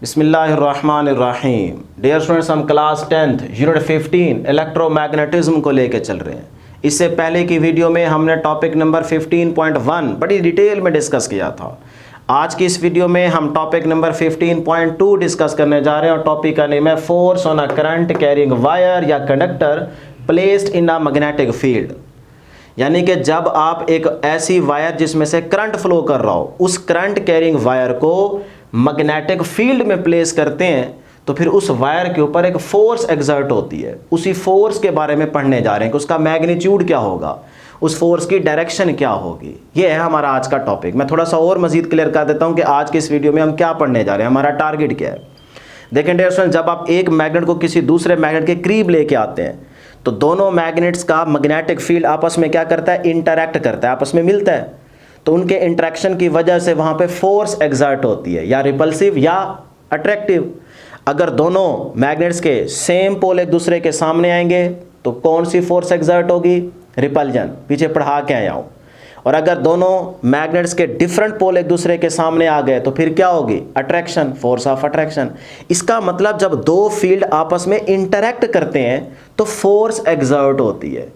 बिस्मिल्लाहिर्रहमानिर्रहीम। Dear students, हम class 10th unit 15 electromagnetism को लेकर चल रहे हैं। इससे पहले की वीडियो में हमने टॉपिक नंबर 15.1 बड़ी डिटेल में डिस्कस किया था। आज की इस वीडियो में हम टॉपिक नंबर 15.2 डिस्कस करने जा रहे हैं और टॉपिक का नेम है force on a current carrying wire या conductor placed in a magnetic field. यानी कि जब आप एक ऐसी वायर जिसमें से करंट फ्लो कर रहा हो, उस करंट कैरिंग वायर को मैग्नेटिक फील्ड में प्लेस करते हैं तो फिर उस वायर के ऊपर एक फोर्स एग्जर्ट होती है। उसी फोर्स के बारे में पढ़ने जा रहे हैं कि उसका मैग्नीट्यूड क्या होगा, उस फोर्स की डायरेक्शन क्या होगी। ये है हमारा आज का टॉपिक। मैं थोड़ा सा और मजीद क्लियर कर देता हूं कि आज के इस वीडियो में हम क्या पढ़ने जा रहे हैं, हमारा टारगेट क्या है। देखें डियर स्टूडेंट, जब आप एक मैग्नेट को किसी दूसरे मैग्नेट के करीब लेके आते हैं तो दोनों मैग्नेट्स का मैग्नेटिक फील्ड आपस में क्या करता है, इंटरैक्ट करता है, आपस में मिलता है। तो उनके इंटरेक्शन की वजह से वहां पे फोर्स एग्जर्ट होती है, या रिपल्सिव या अट्रैक्टिव। अगर दोनों मैग्नेट्स के सेम पोल एक दूसरे के सामने आएंगे तो कौन सी फोर्स एग्जर्ट होगी, रिपल्जन। पीछे पढ़ा के आया हूं। और अगर दोनों मैग्नेट्स के डिफरेंट पोल एक दूसरे के सामने आ गए तो फिर क्या होगी, अट्रैक्शन, फोर्स ऑफ अट्रैक्शन। इसका मतलब जब दो फील्ड आपस में इंटरैक्ट करते हैं तो फोर्स एग्जर्ट होती है।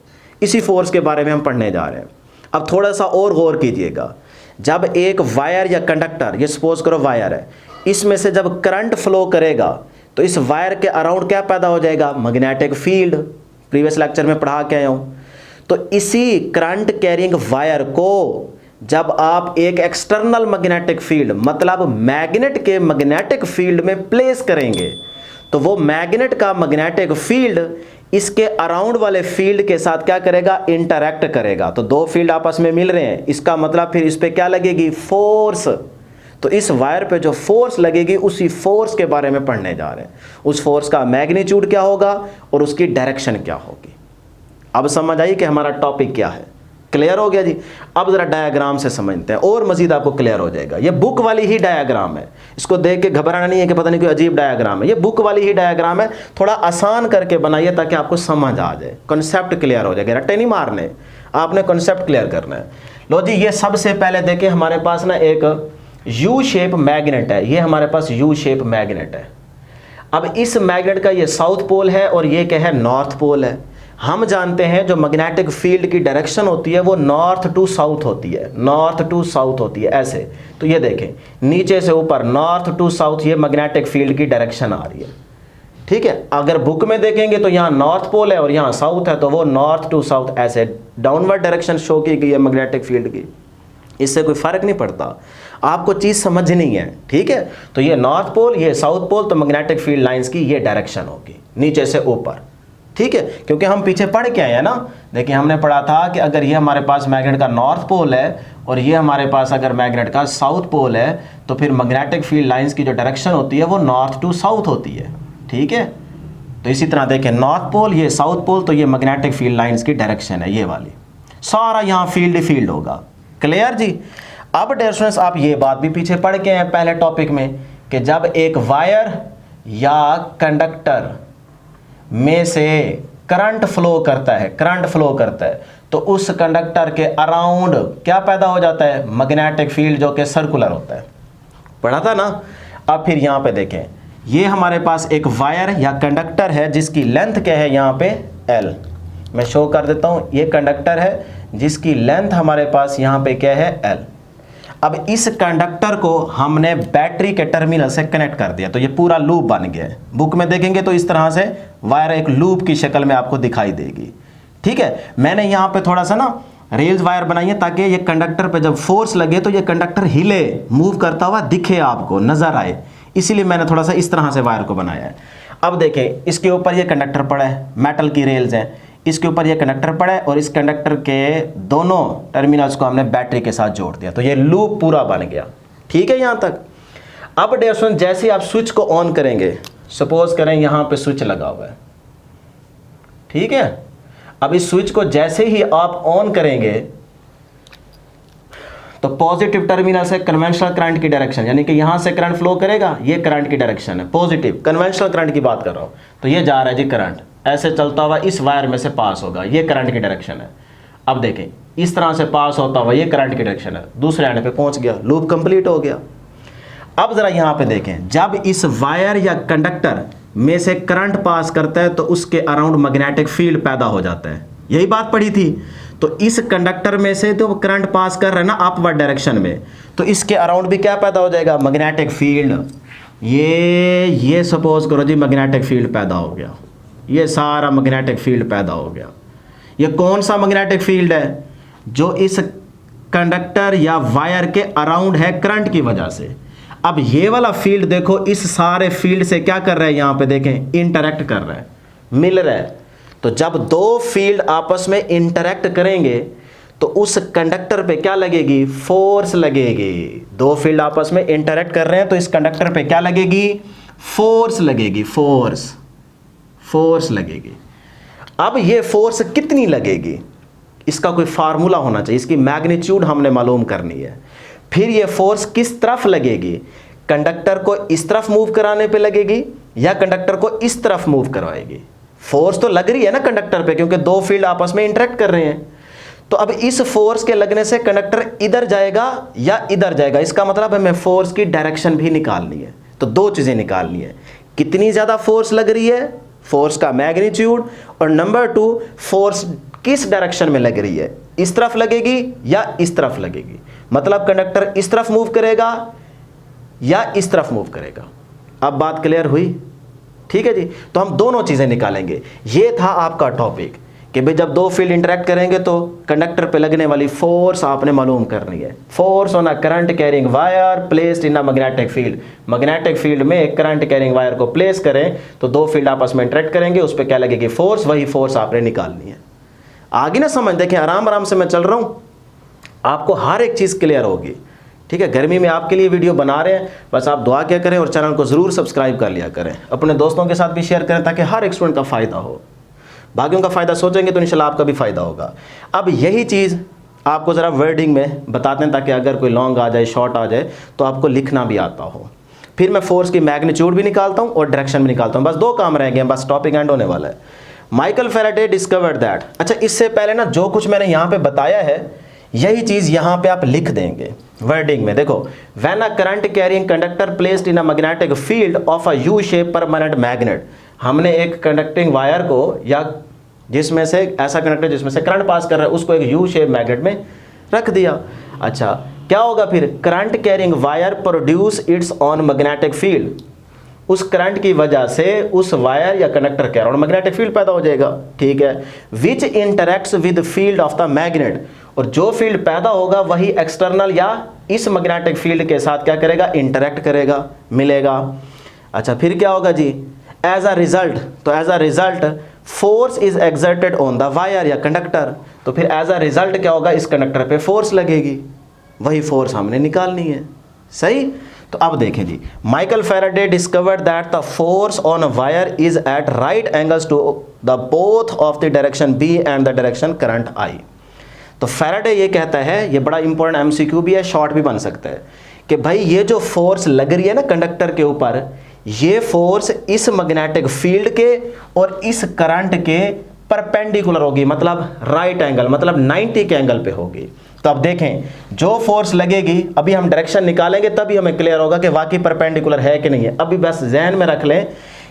इसी फोर्स के बारे में हम पढ़ने जा रहे हैं। अब थोड़ा सा और गौर कीजिएगा। जब एक वायर या कंडक्टर, ये सपोज करो वायर है, इसमें से जब करंट फ्लो करेगा तो इस वायर के अराउंड क्या पैदा हो जाएगा, मैग्नेटिक फील्ड। प्रीवियस लेक्चर में पढ़ा के आया हूं। तो इसी करंट कैरिंग वायर को जब आप एक एक्सटर्नल मैग्नेटिक फील्ड, मतलब मैग्नेट के मैग्नेटिक फील्ड में प्लेस करेंगे तो वो मैग्नेट का मैग्नेटिक फील्ड इसके अराउंड वाले फील्ड के साथ क्या करेगा, इंटरैक्ट करेगा। तो दो फील्ड आपस में मिल रहे हैं, इसका मतलब फिर इस पे क्या लगेगी, फोर्स। तो इस वायर पे जो फोर्स लगेगी उसी फोर्स के बारे में पढ़ने जा रहे हैं। उस फोर्स का मैग्नीट्यूड क्या होगा और उसकी डायरेक्शन क्या होगी। अब समझ आई कि हमारा टॉपिक क्या है। क्लियर हो गया जी। अब जरा डायग्राम से समझते हैं और मजीद आपको क्लियर हो जाएगा। ये बुक वाली ही डायग्राम है, इसको देख के घबराना नहीं है कि पता नहीं कोई अजीब डायग्राम है। ये बुक वाली ही डायग्राम है, थोड़ा आसान करके बनाइए ताकि आपको समझ आ जाए, कॉन्सेप्ट क्लियर हो जाएगा। रट्टे नहीं मारने, आपने कॉन्सेप्ट क्लियर करना है। लो जी, ये सबसे पहले देखें, हमारे पास ना एक यू शेप मैग्नेट है। ये हमारे पास यू शेप मैग्नेट है। अब इस मैग्नेट का ये साउथ पोल है और ये क्या है, नॉर्थ पोल है। हम जानते हैं जो मैग्नेटिक फील्ड की डायरेक्शन होती है वो नॉर्थ टू साउथ होती है, नॉर्थ टू साउथ होती है ऐसे। तो ये देखें, नीचे से ऊपर नॉर्थ टू साउथ ये मैग्नेटिक फील्ड की डायरेक्शन आ रही है। ठीक है। अगर बुक में देखेंगे तो यहाँ नॉर्थ पोल है और यहाँ साउथ है, तो वो नॉर्थ टू साउथ ऐसे डाउनवर्ड डायरेक्शन शो की गई है मैग्नेटिक फील्ड की। इससे कोई फर्क नहीं पड़ता, आपको चीज समझनी है। ठीक है। तो ये नॉर्थ पोल, ये साउथ पोल, तो मैग्नेटिक फील्ड लाइंस की ये डायरेक्शन होगी नीचे से ऊपर। ठीक है, क्योंकि हम पीछे पढ़ के आए हैं ना। देखिए, हमने पढ़ा था कि अगर ये हमारे पास मैग्नेट का नॉर्थ पोल है और ये हमारे पास अगर मैग्नेट का साउथ पोल है तो फिर मैग्नेटिक फील्ड लाइंस की जो डायरेक्शन होती है वो नॉर्थ टू साउथ होती है। ठीक है। तो इसी तरह देखें, नॉर्थ पोल, ये साउथ पोल, तो ये मैग्नेटिक फील्ड लाइंस की डायरेक्शन है, ये वाली। सारा यहाँ फील्ड होगा। क्लियर जी। अब डियर स्टूडेंट्स, आप ये बात भी पीछे पढ़ के हैं पहले टॉपिक में कि जब एक वायर या कंडक्टर में से करंट फ्लो करता है तो उस कंडक्टर के अराउंड क्या पैदा हो जाता है, मैग्नेटिक फील्ड, जो कि सर्कुलर होता है। पढ़ा था ना। अब फिर यहां पे देखें, ये हमारे पास एक वायर या कंडक्टर है जिसकी लेंथ क्या है, यहां पे L। मैं शो कर देता हूं, ये कंडक्टर है जिसकी लेंथ हमारे पास यहां पे क्या है, L। अब इस कंडक्टर को हमने बैटरी के टर्मिनल से कनेक्ट कर दिया तो ये पूरा लूप बन गया है। बुक में देखेंगे तो इस तरह से वायर एक लूप की शक्ल में आपको दिखाई देगी। ठीक है। मैंने यहाँ पे थोड़ा सा ना रेल्स वायर बनाई है ताकि ये कंडक्टर पे जब फोर्स लगे तो ये कंडक्टर हिले, मूव करता हुआ दिखे, आपको नजर आए, इसीलिए मैंने थोड़ा सा इस तरह से वायर को बनाया है। अब देखें, इसके ऊपर ये कंडक्टर पड़ा है, मेटल की रेल्स हैं, इसके ऊपर ये कंडक्टर पड़ा है और इस कंडक्टर के दोनों टर्मिनल्स को हमने बैटरी के साथ जोड़ दिया तो ये लूप पूरा बन गया। ठीक है यहाँ तक। अब डियर स्टूडेंट, जैसे ही आप स्विच को ऑन करेंगे, सपोज करें यहाँ पे स्विच लगा हुआ है। ठीक है। अब इस स्विच को जैसे ही आप ऑन करेंगे तो पॉजिटिव टर्मिनल से कन्वेंशनल करंट की डायरेक्शन, यानी कि यहां से करंट फ्लो करेगा, ये करंट की डायरेक्शन है, पॉजिटिव कन्वेंशनल करंट की बात कर रहा हूं। तो ये जा रहा है जी करंट, ऐसे चलता हुआ इस वायर में से पास होगा, ये करंट की डायरेक्शन है। अब देखें, इस तरह से पास होता हुआ ये करंट की डायरेक्शन है, दूसरे एंड पे पहुंच गया, लूप कंप्लीट हो गया। अब ज़रा यहाँ पे देखें, जब इस वायर या कंडक्टर में से करंट पास करता है तो उसके अराउंड मैग्नेटिक फील्ड पैदा हो जाता है, यही बात पढ़ी थी। तो इस कंडक्टर में से तो करंट पास कर रहा है ना अपवर्ड डायरेक्शन में, तो इसके अराउंड भी क्या पैदा हो जाएगा, मैग्नेटिक फील्ड। ये सपोज करो जी मैग्नेटिक फील्ड पैदा हो गया, ये सारा मैग्नेटिक फील्ड पैदा हो गया। ये कौन सा मैग्नेटिक फील्ड है, जो इस कंडक्टर या वायर के अराउंड है करंट की वजह से। अब ये वाला फील्ड देखो इस सारे फील्ड से क्या कर रहा है, यहां पे देखें इंटरैक्ट कर रहा है, मिल रहा है। तो जब दो फील्ड आपस में इंटरैक्ट करेंगे तो उस कंडक्टर पे क्या लगेगी, फोर्स लगेगी। दो फील्ड आपस में इंटरैक्ट कर रहे हैं तो इस कंडक्टर पे क्या लगेगी, फोर्स लगेगी, फोर्स लगेगी। अब ये फोर्स कितनी लगेगी, इसका कोई फार्मूला होना चाहिए, इसकी मैग्नीट्यूड हमने मालूम करनी है। फिर ये फोर्स किस तरफ लगेगी, कंडक्टर को इस तरफ मूव कराने पे लगेगी या कंडक्टर को इस तरफ मूव करवाएगी। फोर्स तो लग रही है ना कंडक्टर पे, क्योंकि दो फील्ड आपस में इंटरेक्ट कर रहे हैं। तो अब इस फोर्स के लगने से कंडक्टर इधर जाएगा या इधर जाएगा, इसका मतलब हमें फोर्स की डायरेक्शन भी निकालनी है। तो दो चीजें निकालनी है, कितनी ज्यादा फोर्स लग रही है, फोर्स का मैग्नीट्यूड, और नंबर 2 फोर्स किस डायरेक्शन में लग रही है, इस तरफ लगेगी या इस तरफ लगेगी। मतलब कंडक्टर इस तरफ मूव करेगा या इस तरफ मूव करेगा। अब बात क्लियर हुई, ठीक है जी। तो हम दोनों चीजें निकालेंगे। ये था आपका टॉपिक कि भाई जब दो फील्ड इंटरेक्ट करेंगे तो कंडक्टर पे लगने वाली फोर्स आपने मालूम करनी है। Force on a current carrying wire placed in a magnetic field. Magnetic field में एक करंट कैरिंग वायर को प्लेस करें तो दो फील्ड आपस में इंटरेक्ट करेंगे, उस पर क्या लगेगी, फोर्स। वही फोर्स आपने निकालनी है। आगे ना समझ, देखें आराम आराम से मैं चल रहा हूं, आपको हर एक चीज क्लियर होगी, ठीक है। गर्मी में आपके लिए वीडियो बना रहे हैं, बस आप दुआ क्या करें और चैनल को जरूर सब्सक्राइब कर लिया करें, अपने दोस्तों के साथ भी शेयर करें ताकि हर एक स्टूडेंट का फायदा हो। बाकियों का फायदा सोचेंगे तो इंशाल्लाह आपका भी फायदा होगा। अब यही चीज आपको जरा वर्डिंग में बताते हैं ताकि अगर कोई लॉन्ग आ जाए, शॉर्ट आ जाए तो आपको लिखना भी आता हो। फिर मैं फोर्स की मैग्नीट्यूड भी निकालता हूं और डायरेक्शन भी निकालता हूं। बस दो काम रह गए, बस टॉपिक एंड होने वाला है। Michael Faraday discovered that. अच्छा, इससे पहले ना जो कुछ मैंने यहां पे बताया है यही चीज यहां पे आप लिख देंगे वर्डिंग में। देखो, when a current carrying conductor placed in a magnetic field of a U shape permanent magnet. हमने एक कंडक्टिंग वायर को या जिसमें से ऐसा कंडक्टर जिसमें से करंट पास कर रहा है उसको एक यू शेप मैग्नेट में रख दिया। अच्छा, क्या होगा फिर, current carrying wire produce it's on magnetic field. उस करंट की वजह से उस वायर या कंडक्टर के अराउंड मैग्नेटिक फील्ड पैदा हो जाएगा, ठीक है। Which interacts with field of the magnet. और जो फील्ड पैदा होगा वही एक्सटर्नल या इस मैग्नेटिक फील्ड के साथ क्या करेगा, इंटरैक्ट करेगा, मिलेगा। अच्छा, फिर क्या होगा जी, एज अ रिजल्ट, तो as a result force is exerted on the wire या कंडक्टर। तो फिर एज अ रिजल्ट क्या होगा, इस कंडक्टर पे फोर्स लगेगी, वही फोर्स हमने निकालनी है, सही। तो अब देखें जी, Michael Faraday discovered that the force on a wire is at right angles to the both of the direction B and the direction current I. तो फैराडे ये कहता है, ये बड़ा इंपॉर्टेंट एमसीक्यू भी है, शॉर्ट भी बन सकता है, कि भाई ये जो फोर्स लग रही है ना कंडक्टर के ऊपर, ये फोर्स इस मैग्नेटिक फील्ड के और इस करंट के परपेंडिकुलर होगी, मतलब राइट एंगल, मतलब 90 के एंगल पे होगी। तो अब देखें, जो फोर्स लगेगी, अभी हम डायरेक्शन निकालेंगे तभी हमें क्लियर होगा कि वाकई परपेंडिकुलर है कि नहीं है। अभी बस ज़हन में रख लें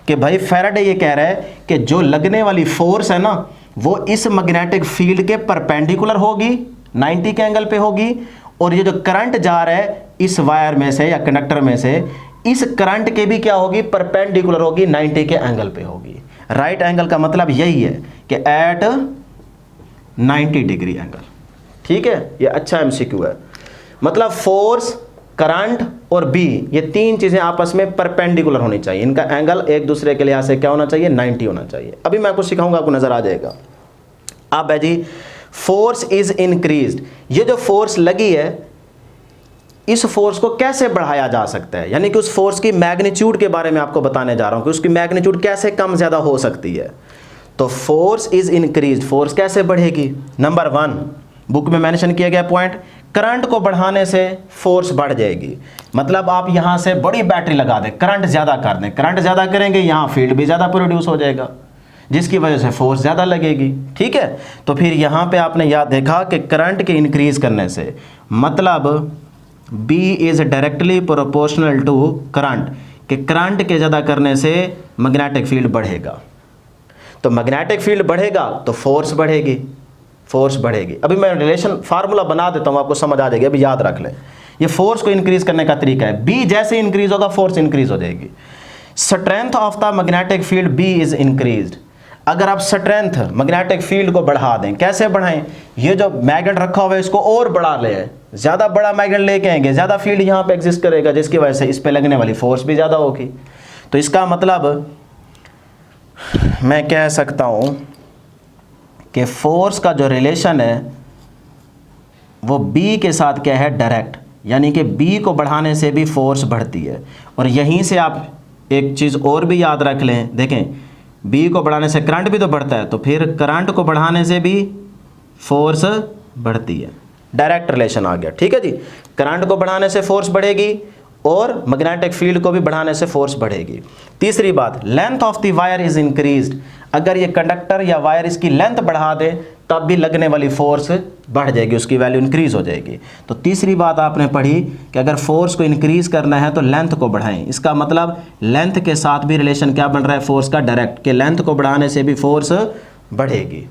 कि भाई फैराडे ये कह रहा है कि जो लगने वाली फोर्स है ना वो इस मैग्नेटिक फील्ड के परपेंडिकुलर होगी, 90 के एंगल पे होगी, और ये जो करंट जा रहा है इस वायर में से या कंडक्टर में से, इस करंट के भी क्या होगी, परपेंडिकुलर होगी, 90 के एंगल पे होगी। राइट एंगल का मतलब यही है कि एट 90 डिग्री एंगल, ठीक है। ये अच्छा एमसीक्यू है, मतलब फोर्स, करंट और बी, ये तीन चीजें आपस में परपेंडिकुलर होनी चाहिए, इनका एंगल एक दूसरे के लिहाज से क्या होना चाहिए, 90 होना चाहिए। अभी मैं आपको सिखाऊंगा, आपको नजर आ जाएगा। अब है जी, फोर्स इज इंक्रीज्ड। ये जो फोर्स लगी है इस फोर्स को कैसे बढ़ाया जा सकता है, यानी कि उस फोर्स की मैग्नीट्यूड के बारे में आपको बताने जा रहा हूं कि उसकी मैग्नीट्यूड कैसे कम ज्यादा हो सकती है। तो फोर्स इज इंक्रीज्ड, फोर्स कैसे बढ़ेगी। नंबर 1 बुक में मेंशन किया गया पॉइंट, करंट को बढ़ाने से फोर्स बढ़ जाएगी। मतलब आप यहां से बड़ी बैटरी लगा दें, करंट ज्यादा कर दें, करंट ज्यादा करेंगे यहां फील्ड भी ज्यादा प्रोड्यूस हो जाएगा, जिसकी वजह से फोर्स ज्यादा लगेगी, ठीक है। तो फिर यहां पे आपने याद देखा कि करंट के इंक्रीज करने से मतलब B is directly proportional to current, कि करंट के ज़्यादा करने से मैग्नेटिक फील्ड बढ़ेगा। तो मैग्नेटिक फील्ड बढ़ेगा तो फोर्स बढ़ेगी, फोर्स बढ़ेगी। अभी मैं रिलेशन फार्मूला बना देता हूँ, आपको समझ आ जाएगी, अभी याद रख लें। ये फोर्स को इंक्रीज करने का तरीका है। बी जैसे इंक्रीज होगा फोर्स इंक्रीज हो जाएगी। Strength of the magnetic field B is increased. अगर आप स्ट्रेंथ मैग्नेटिक फील्ड को बढ़ा दें, कैसे बढ़ाएं? ये जो मैग्नेट रखा हुआ है इसको और बढ़ा ले, ज़्यादा बड़ा मैग्नेट लेके आएंगे, ज़्यादा फील्ड यहाँ पे एग्जिस्ट करेगा, जिसकी वजह से इस पे लगने वाली फोर्स भी ज़्यादा होगी। तो इसका मतलब मैं कह सकता हूँ कि फोर्स का जो रिलेशन है वो बी के साथ क्या है? डायरेक्ट, यानी कि बी को बढ़ाने से भी फोर्स बढ़ती है। और यहीं से आप एक चीज़ और भी याद रख लें, देखें बी को बढ़ाने से करंट भी तो बढ़ता है, तो फिर करंट को बढ़ाने से भी फोर्स बढ़ती है। डायरेक्ट रिलेशन आ गया, ठीक है जी। करंट को बढ़ाने से फोर्स बढ़ेगी और मैग्नेटिक फील्ड को भी बढ़ाने से फोर्स बढ़ेगी। तीसरी बात, length of the wire is increased. अगर ये कंडक्टर या वायर इसकी लेंथ बढ़ा दे तब भी लगने वाली फोर्स बढ़ जाएगी, उसकी वैल्यू इंक्रीज हो जाएगी। तो तीसरी बात आपने पढ़ी कि अगर फोर्स को इंक्रीज करना है तो लेंथ को बढ़ाएं। इसका मतलब लेंथ के साथ भी रिलेशन क्या बन रहा है? फोर्स का डायरेक्ट, कि लेंथ को बढ़ाने से भी फोर्स बढ़ेगी।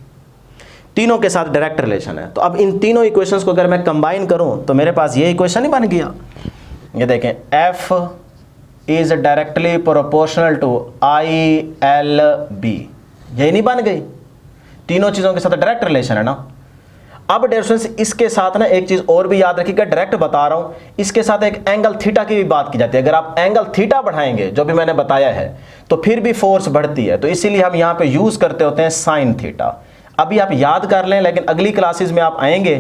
तीनों के साथ डायरेक्ट रिलेशन है। तो अब इन तीनों इक्वेशंस को अगर मैं कंबाइन करूं तो मेरे पास ये इक्वेशन ही बन गया। ये देखें, F is directly proportional to ILB, यही नहीं बन गई? तीनों चीज़ों के साथ डायरेक्ट रिलेशन है ना। अब डियर स्टूडेंट्स, इसके साथ ना एक चीज़ और भी याद रखिएगा, डायरेक्ट बता रहा हूं, इसके साथ एक एंगल थीटा की भी बात की जाती है। अगर आप एंगल थीटा बढ़ाएंगे, जो भी मैंने बताया है, तो फिर भी फोर्स बढ़ती है। तो इसीलिए हम यहाँ पे यूज़ करते होते हैं साइन थीटा। अभी आप याद कर लें, लेकिन अगली क्लासेस में आप आएंगे,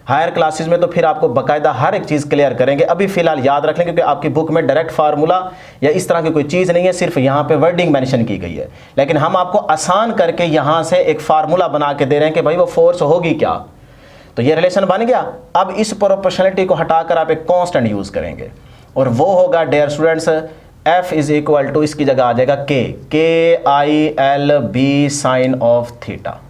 हायर क्लासेस में, तो फिर आपको बाकायदा हर एक चीज़ क्लियर करेंगे। अभी फिलहाल याद रख लें, क्योंकि आपकी बुक में डायरेक्ट फार्मूला या इस तरह की कोई चीज़ नहीं है, सिर्फ यहाँ पे वर्डिंग मेंशन की गई है। लेकिन हम आपको आसान करके यहाँ से एक फार्मूला बना के दे रहे हैं कि भाई वो फोर्स होगी क्या। तो ये रिलेशन बन गया। अब इस प्रोपोर्शनलिटी को हटाकर आप एक कांस्टेंट यूज़ करेंगे, और वो होगा dear students F is equal to, इसकी जगह आ जाएगा KILB साइन ऑफ थीटा।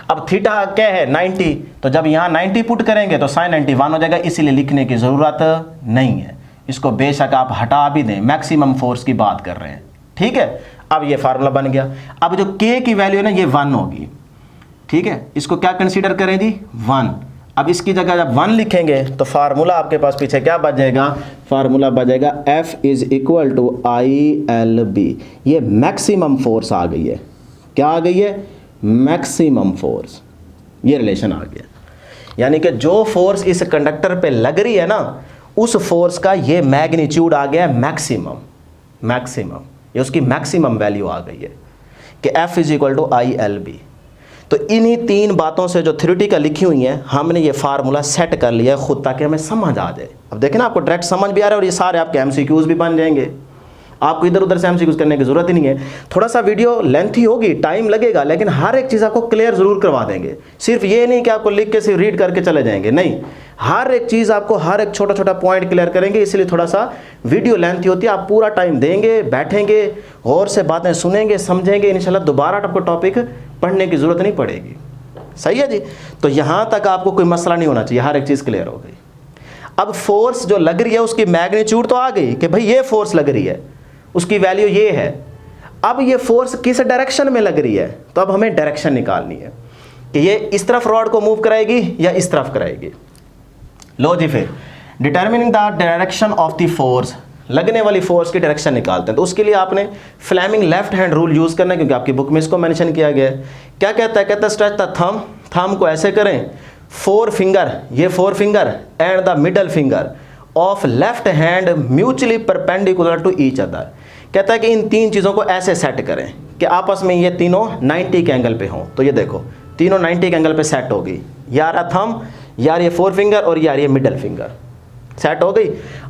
अब थीटा क्या है? 90। तो जब यहाँ 90 पुट करेंगे तो साइन 91 हो जाएगा, इसीलिए लिखने की ज़रूरत नहीं है। इसको बेशक आप हटा भी दें, मैक्सिमम फोर्स की बात कर रहे हैं, ठीक है। अब ये फार्मूला बन गया। अब जो K की वैल्यू है ना, ये 1 होगी, ठीक है। इसको क्या कंसीडर करें जी? 1। अब इसकी जगह जब 1 लिखेंगे तो फार्मूला आपके पास पीछे क्या बच जाएगा? फार्मूला बच जाएगा F is equal to ILB। ये मैक्सिमम फोर्स आ गई है। क्या आ गई है? Maximum force. ये रिलेशन आ गया, यानी कि जो फोर्स इस कंडक्टर पे लग रही है ना, उस फोर्स का ये मैग्नीट्यूड आ गया मैक्सिमम। मैक्सिमम, ये उसकी मैक्सिमम वैल्यू आ गई है कि F is equal to ILB। तो इन्हीं तीन बातों से जो थ्योरेटिकल लिखी हुई हैं, हमने ये फार्मूला सेट कर लिया है खुद, ताकि हमें समझ आ जाए। अब देखें ना, आपको डायरेक्ट समझ भी आ रहा है, और ये सारे आपके MCQs भी बन जाएंगे। आपको इधर उधर से MCQs करने की जरूरत ही नहीं है। थोड़ा सा वीडियो लेंथी होगी, टाइम लगेगा, लेकिन हर एक चीज़ आपको क्लियर जरूर करवा देंगे। सिर्फ ये नहीं कि आपको लिख के सिर्फ रीड करके चले जाएंगे, नहीं, हर एक चीज़ आपको हर एक छोटा छोटा पॉइंट क्लियर करेंगे। इसलिए थोड़ा सा वीडियो लेंथी होती है। आप पूरा टाइम देंगे, बैठेंगे, गौर से बातें सुनेंगे, समझेंगे, इंशाल्लाह दोबारा आपको टॉपिक पढ़ने की ज़रूरत नहीं पड़ेगी। सही है जी। तो यहाँ तक आपको कोई मसला नहीं होना चाहिए, हर एक चीज़ क्लियर हो गई। अब फोर्स जो लग रही है उसकी मैग्नीट्यूड तो आ गई कि भाई ये फोर्स लग रही है, उसकी वैल्यू ये है। अब ये फोर्स किस डायरेक्शन में लग रही है, तो अब हमें डायरेक्शन निकालनी है कि ये इस तरफ रॉड को मूव कराएगी या इस तरफ कराएगी। लो जी, फिर determining the direction of the force, लगने वाली फोर्स की डायरेक्शन निकालते हैं। तो उसके लिए आपने Fleming left hand rule use करना है, क्योंकि आपकी बुक में इसको मेंशन किया गया है। क्या कहता है? कहता है स्ट्रेच द थंब, थंब को ऐसे करें, 4 फिंगर, ये 4 finger and the middle finger of left hand mutually perpendicular to each other. कहता है कि इन तीन चीज़ों को ऐसे सेट करें कि आपस में ये तीनों 90 के एंगल पे हों। तो ये देखो, तीनों 90 के एंगल पे सेट होगी, यार थंब, यार ये 4 फिंगर और यार ये मिडल फिंगर सेट हो गई।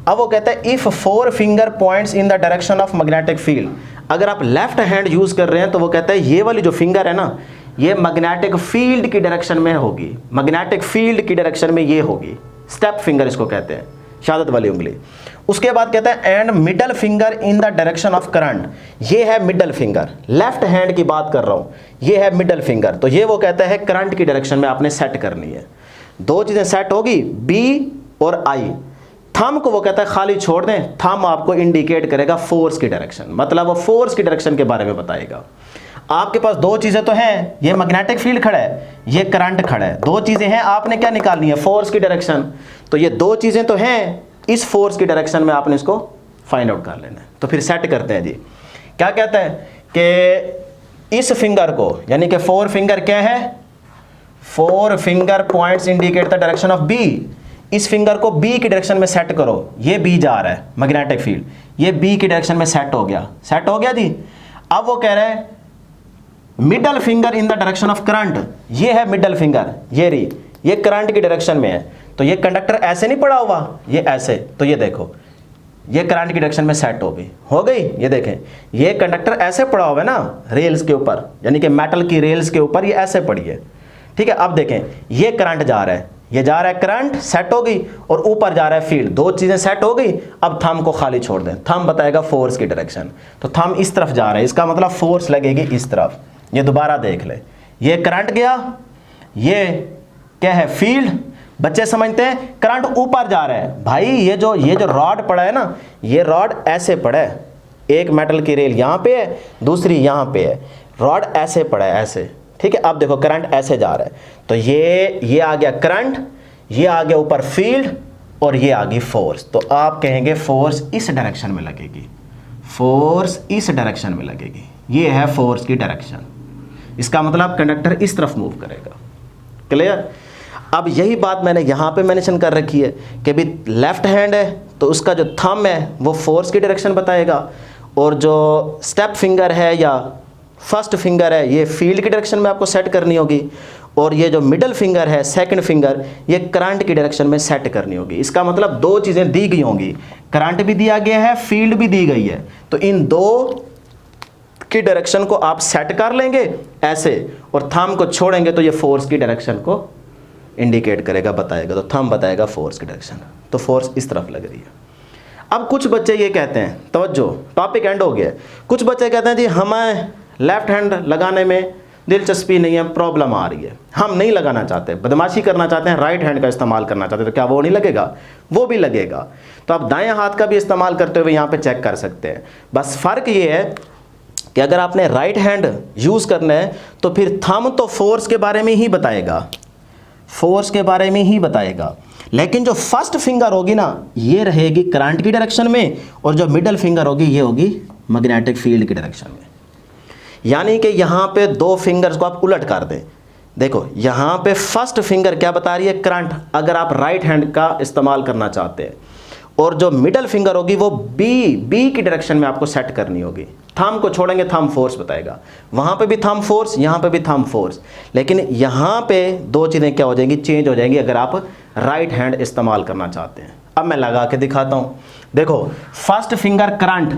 अब वो कहता है if 4 finger points in the direction of magnetic field, अगर आप लेफ्ट हैंड यूज कर रहे हैं तो वो कहता है ये वाली जो फिंगर है ना, ये मैग्नेटिक फील्ड की डायरेक्शन में होगी, मैग्नेटिक फील्ड की डायरेक्शन में ये होगी। स्टेप फिंगर इसको कहते हैं, शहादत वाली उंगली। उसके बाद कहता है and middle finger in the direction of current, ये है मिडल फिंगर, लेफ्ट हैंड की बात कर रहा हूं, ये है मिडल फिंगर। तो ये वो कहता है करंट की डायरेक्शन में आपने सेट करनी है। दो चीजें सेट होगी, बी और आई। थंब को वो कहता है खाली छोड़ दें, थंब आपको इंडिकेट करेगा फोर्स की डायरेक्शन, मतलब वो फोर्स की डायरेक्शन के बारे में बताएगा। आपके पास दो चीज़ें तो हैं, ये मैग्नेटिक फील्ड खड़ा है, ये करंट खड़ा है, दो चीज़ें हैं, आपने क्या निकालनी है, फोर्स की डायरेक्शन। तो ये दो चीज़ें तो हैं, इस फोर्स की डायरेक्शन में आपने इसको फाइंड आउट कर लेना है। तो फिर सेट करते हैं जी। क्या कहता है कि इस फिंगर को, यानी कि 4 फिंगर क्या है, 4 finger points indicate the direction of B. इस फिंगर को बी की डायरेक्शन में सेट करो, ये बी जा रहा है मैग्नेटिक फील्ड, ये बी की डायरेक्शन में सेट हो गया, सेट हो गया जी। अब वो कह रहे हैं middle finger in the direction of current, ये है मिडल फिंगर, ये रही, ये करंट की डायरेक्शन में है। तो ये कंडक्टर ऐसे नहीं पड़ा हुआ, ये ऐसे, तो ये देखो ये करंट की डायरेक्शन में सेट हो गई। ये देखें ये कंडक्टर ऐसे पड़ा हुआ है ना रेल्स के ऊपर, यानी कि मेटल की रेल्स के ऊपर ये ऐसे पड़ी है, ठीक है। अब देखें ये करंट जा रहा है, ये जा रहा है करंट, सेट हो गई, और ऊपर जा रहा है फील्ड, दो चीजें सेट हो गई। अब थंब को खाली छोड़ दें, थंब बताएगा फोर्स की डायरेक्शन, तो थंब इस तरफ जा रहा है, इसका मतलब फोर्स लगेगी इस तरफ। ये दोबारा देख ले, ये करंट गया, ये क्या है फील्ड। बच्चे समझते हैं करंट ऊपर जा रहा है, भाई ये जो रॉड पड़ा है ना, ये रॉड ऐसे पड़ा है, एक मेटल की रेल यहाँ पे है, दूसरी यहाँ पे है, रॉड ऐसे पड़ा है ऐसे, ठीक है। अब देखो करंट ऐसे जा रहा है, तो ये आ गया करंट, ये आ गया ऊपर फील्ड, और ये आ गई फोर्स। तो आप कहेंगे फोर्स इस डायरेक्शन में लगेगी, फोर्स इस डायरेक्शन में लगेगी, ये है फोर्स की डायरेक्शन। इसका मतलब कंडक्टर इस तरफ मूव करेगा। क्लियर। अब यही बात मैंने यहाँ पे मेंशन कर रखी है कि भी लेफ्ट हैंड है तो उसका जो थंब है वो फोर्स की डायरेक्शन बताएगा, और जो स्टेप फिंगर है या फर्स्ट फिंगर है ये फील्ड की डायरेक्शन में आपको सेट करनी होगी, और ये जो मिडल फिंगर है सेकंड फिंगर ये करंट की डायरेक्शन में सेट करनी होगी। इसका मतलब दो चीज़ें दी गई होंगी, करंट भी दिया गया है, फील्ड भी दी गई है, तो इन दो की डायरेक्शन को आप सेट कर लेंगे ऐसे, और थंब को छोड़ेंगे तो ये फोर्स की डायरेक्शन को इंडिकेट करेगा, बताएगा। तो थंब बताएगा फोर्स की डायरेक्शन, तो फोर्स इस तरफ लग रही है। अब कुछ बच्चे ये कहते हैं, तवज्जो टॉपिक एंड हो गया, कुछ बच्चे कहते हैं जी हमें लेफ्ट हैंड लगाने में दिलचस्पी नहीं है, प्रॉब्लम आ रही है, हम नहीं लगाना चाहते, बदमाशी करना चाहते हैं, राइट हैंड का इस्तेमाल करना चाहते हैं, तो क्या वो नहीं लगेगा? वो भी लगेगा। तो आप दाएं हाथ का भी इस्तेमाल करते हुए यहाँ पे चेक कर सकते हैं। बस फ़र्क ये है कि अगर आपने राइट हैंड यूज़ करना है तो फिर थंब तो फोर्स के बारे में ही बताएगा, फोर्स के बारे में ही बताएगा, लेकिन जो फर्स्ट फिंगर होगी ना ये रहेगी करंट की डायरेक्शन में, और जो मिडल फिंगर होगी ये होगी मैग्नेटिक फील्ड की डायरेक्शन में। यानी कि यहाँ पे दो फिंगर्स को आप उलट कर दें। देखो यहाँ पे फर्स्ट फिंगर क्या बता रही है, करंट, अगर आप राइट हैंड का इस्तेमाल करना चाहते हैं, और जो मिडल फिंगर होगी वो बी की डायरेक्शन में आपको सेट करनी होगी। थंब को छोड़ेंगे, थंब फोर्स बताएगा, वहाँ पे भी थंब फोर्स, यहाँ पे भी थंब फोर्स, लेकिन यहाँ पे दो चीज़ें क्या हो जाएंगी, चेंज हो जाएंगी अगर आप राइट हैंड इस्तेमाल करना चाहते हैं। अब मैं लगा के दिखाता हूँ। देखो फर्स्ट फिंगर करंट,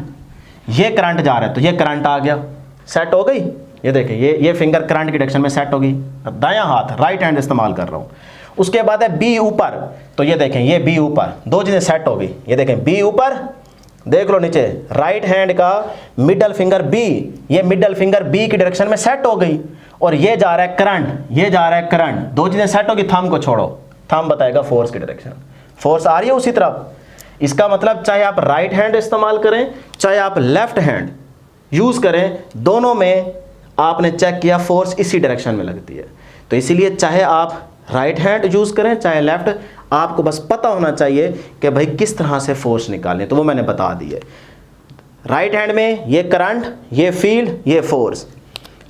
ये करंट जा रहा है तो ये करंट आ गया, सेट हो गई। ये देखिए ये फिंगर करंट की डायरेक्शन में सेट होगी, दायां हाथ राइट हैंड इस्तेमाल कर रहा हूँ। उसके बाद है बी ऊपर, तो ये देखें ये बी ऊपर, दो चीज़ें सेट हो गई। ये देखें बी ऊपर, देख लो नीचे राइट हैंड का मिडल फिंगर बी, ये मिडल फिंगर बी की डायरेक्शन में सेट हो गई, और ये जा रहा है करंट, ये जा रहा है करंट, दो चीज़ें सेट होगी। थंब को छोड़ो, थंब बताएगा फोर्स की डायरेक्शन, फोर्स आ रही है उसी तरफ। इसका मतलब चाहे आप राइट हैंड इस्तेमाल करें चाहे आप लेफ्ट हैंड यूज़ करें, दोनों में आपने चेक किया फोर्स इसी डायरेक्शन में लगती है। तो इसीलिए चाहे आप राइट हैंड यूज़ करें चाहे लेफ्ट, आपको बस पता होना चाहिए कि भाई किस तरह से फोर्स निकालें, तो वो मैंने बता दी है। राइट हैंड में ये करंट, ये फील्ड, ये फोर्स,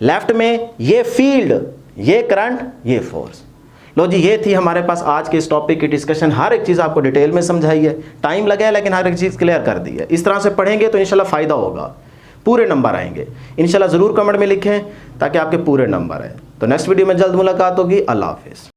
लेफ्ट में ये फील्ड, ये करंट, ये फोर्स। लो जी, ये थी हमारे पास आज के इस टॉपिक की डिस्कशन। हर एक चीज़ आपको डिटेल में समझाई है, टाइम लगा है लेकिन हर एक चीज़ क्लियर कर दी है। इस तरह से पढ़ेंगे तो इंशाल्लाह फ़ायदा होगा, पूरे नंबर आएंगे इंशाल्लाह। ज़रूर कमेंट में लिखें ताकि आपके पूरे नंबर आए। तो नेक्स्ट वीडियो में जल्द मुलाकात होगी। अल्लाह हाफिज़।